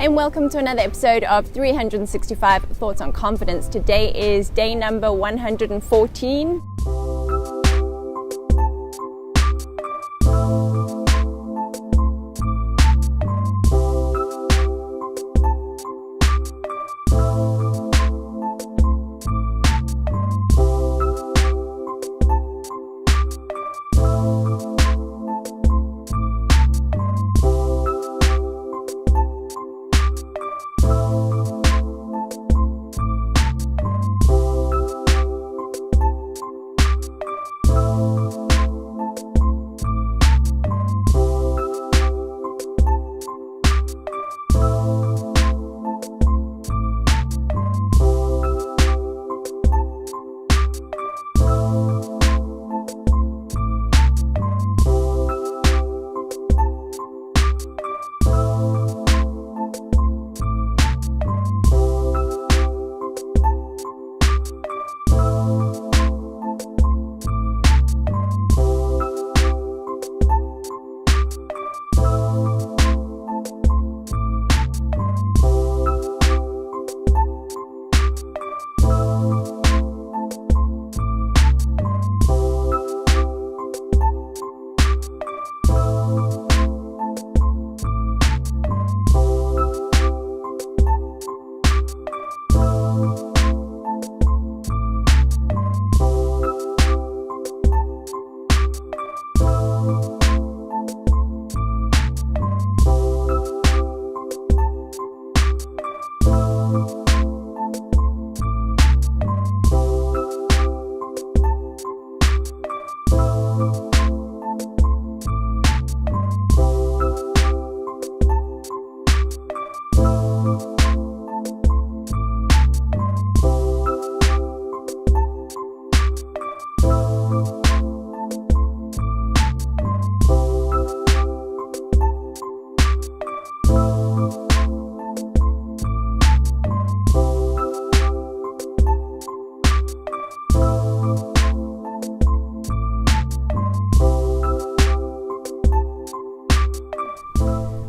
and welcome to another episode of 365 Thoughts on Confidence. Today is day number 114.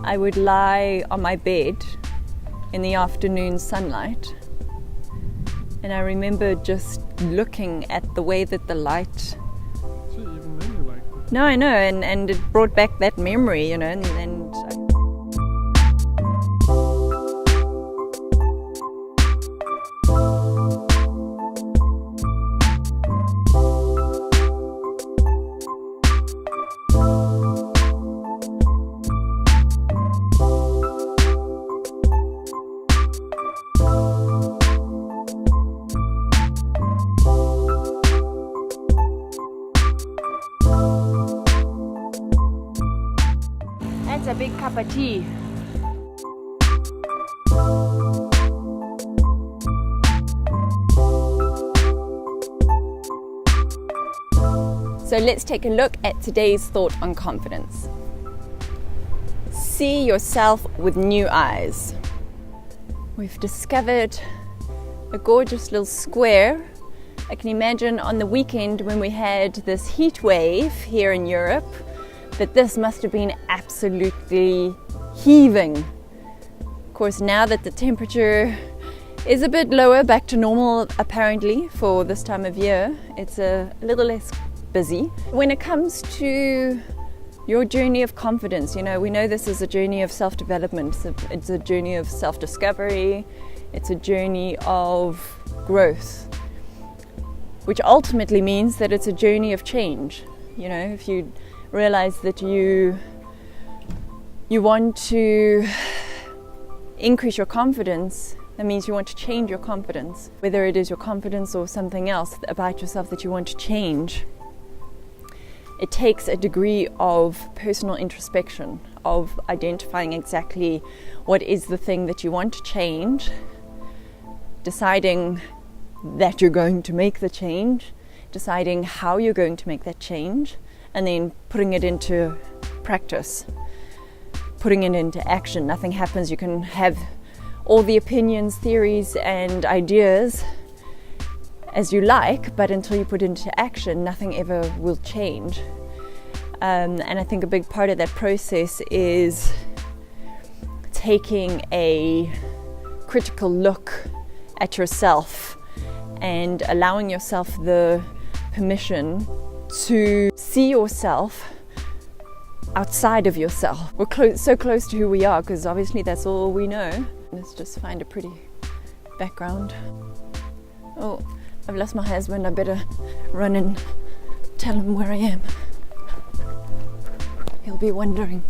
I would lie on my bed in the afternoon sunlight, and I remember just looking at the way that the light... So even then you liked it? No, I know, and it brought back that memory, you know, and that's a big cup of tea. So let's take a look at today's thought on confidence. See yourself with new eyes. We've discovered a gorgeous little square. I can imagine on the weekend when we had this heat wave here in Europe, that this must have been absolutely heaving. Of course, now that the temperature is a bit lower, back to normal apparently for this time of year, it's a little less busy. When it comes to your journey of confidence, you know, we know this is a journey of self-development, it's a journey of self-discovery, it's a journey of growth, which ultimately means that it's a journey of change. You know, if you realize that you want to increase your confidence, that means you want to change your confidence. Whether it is your confidence or something else about yourself that you want to change, it takes a degree of personal introspection, of identifying exactly what is the thing that you want to change, deciding that you're going to make the change, deciding how you're going to make that change, and then putting it into practice, putting it into action. Nothing happens. You can have all the opinions, theories, and ideas as you like, but until you put it into action, nothing ever will change. And I think a big part of that process is taking a critical look at yourself and allowing yourself the permission to see yourself outside of yourself. We're so close to who we are because obviously that's all we know. Let's just find a pretty background. Oh, I've lost my husband. I better run and tell him where I am. He'll be wondering.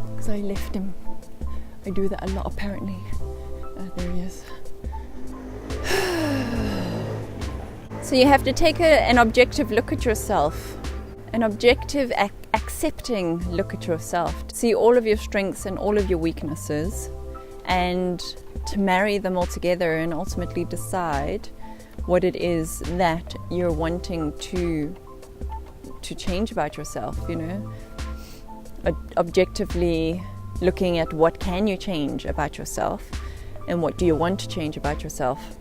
Because I left him. I do that a lot apparently. There he is. So you have to take an objective look at yourself. An objective, accepting look at yourself. See all of your strengths and all of your weaknesses, and to marry them all together and ultimately decide what it is that you're wanting to change about yourself, you know. Objectively looking at what can you change about yourself and what do you want to change about yourself.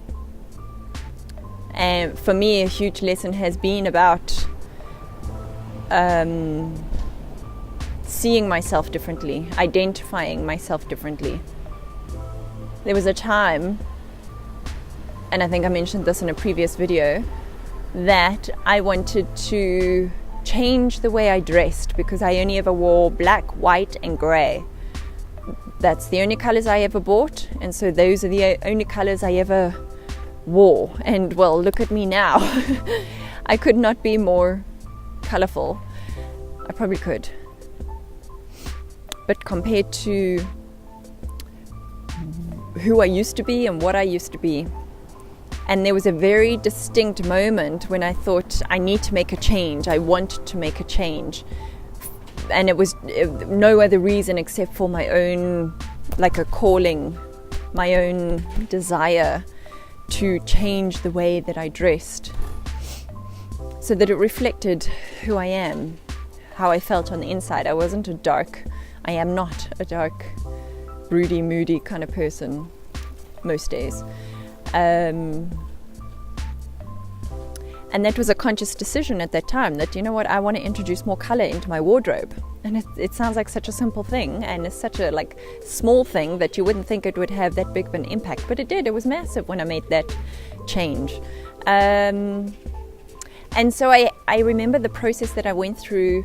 And for me, a huge lesson has been about seeing myself differently, identifying myself differently. There was a time, and I think I mentioned this in a previous video, that I wanted to change the way I dressed because I only ever wore black, white and grey. That's the only colours I ever bought, and so those are the only colours I ever wore. And well, look at me now. I could not be more colourful. I probably could. But compared to who I used to be and what I used to be. And there was a very distinct moment when I thought, I need to make a change. I want to make a change. And it was no other reason except for my own, like a calling, my own desire to change the way that I dressed so that it reflected who I am, how I felt on the inside. I am not a dark, broody, moody kind of person most days. And that was a conscious decision at that time that, you know what, I want to introduce more color into my wardrobe. And it sounds like such a simple thing, and it's such a small thing that you wouldn't think it would have that big of an impact, but it did. It was massive when I made that change. And so I remember the process that I went through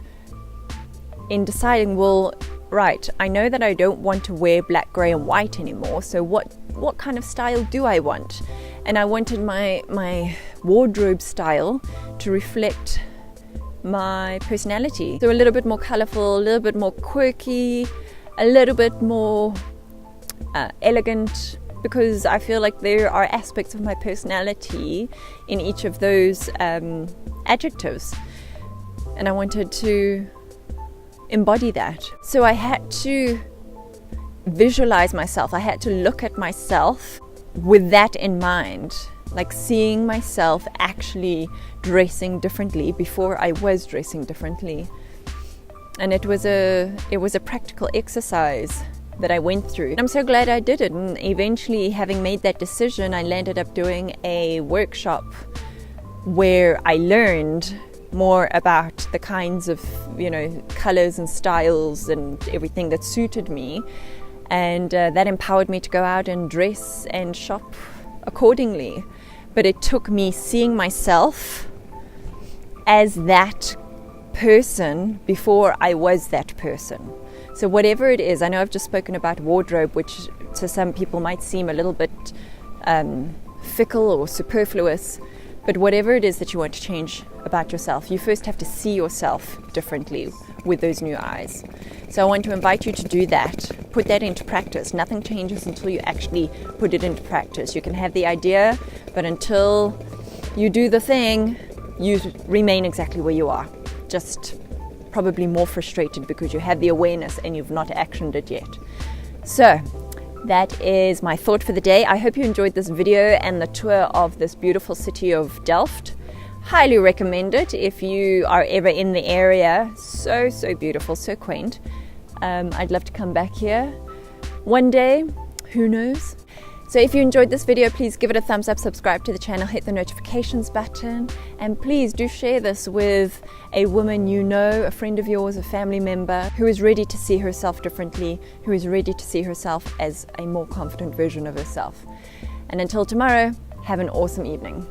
in deciding, well, right, I know that I don't want to wear black, grey and white anymore, so what kind of style do I want? And I wanted my wardrobe style to reflect my personality. So a little bit more colourful, a little bit more quirky, a little bit more elegant, because I feel like there are aspects of my personality in each of those adjectives. And I wanted to embody that. So I had to visualize myself. I had to look at myself with that in mind, like seeing myself actually dressing differently before I was dressing differently. And it was a practical exercise that I went through. I'm so glad I did it, and eventually, having made that decision, I landed up doing a workshop where I learned more about the kinds of, colors and styles and everything that suited me. And that empowered me to go out and dress and shop accordingly. But it took me seeing myself as that person before I was that person. So whatever it is, I know I've just spoken about wardrobe, which to some people might seem a little bit fickle or superfluous. But whatever it is that you want to change about yourself, you first have to see yourself differently with those new eyes. So I want to invite you to do that. Put that into practice. Nothing changes until you actually put it into practice. You can have the idea, but until you do the thing, you remain exactly where you are. Just probably more frustrated because you have the awareness and you've not actioned it yet. So that is my thought for the day. I hope you enjoyed this video and the tour of this beautiful city of Delft. Highly recommend it if you are ever in the area. So beautiful, so quaint. I'd love to come back here one day, who knows? So if you enjoyed this video, please give it a thumbs up, subscribe to the channel, hit the notifications button, and please do share this with a woman you know, a friend of yours, a family member who is ready to see herself differently, who is ready to see herself as a more confident version of herself. And until tomorrow, have an awesome evening.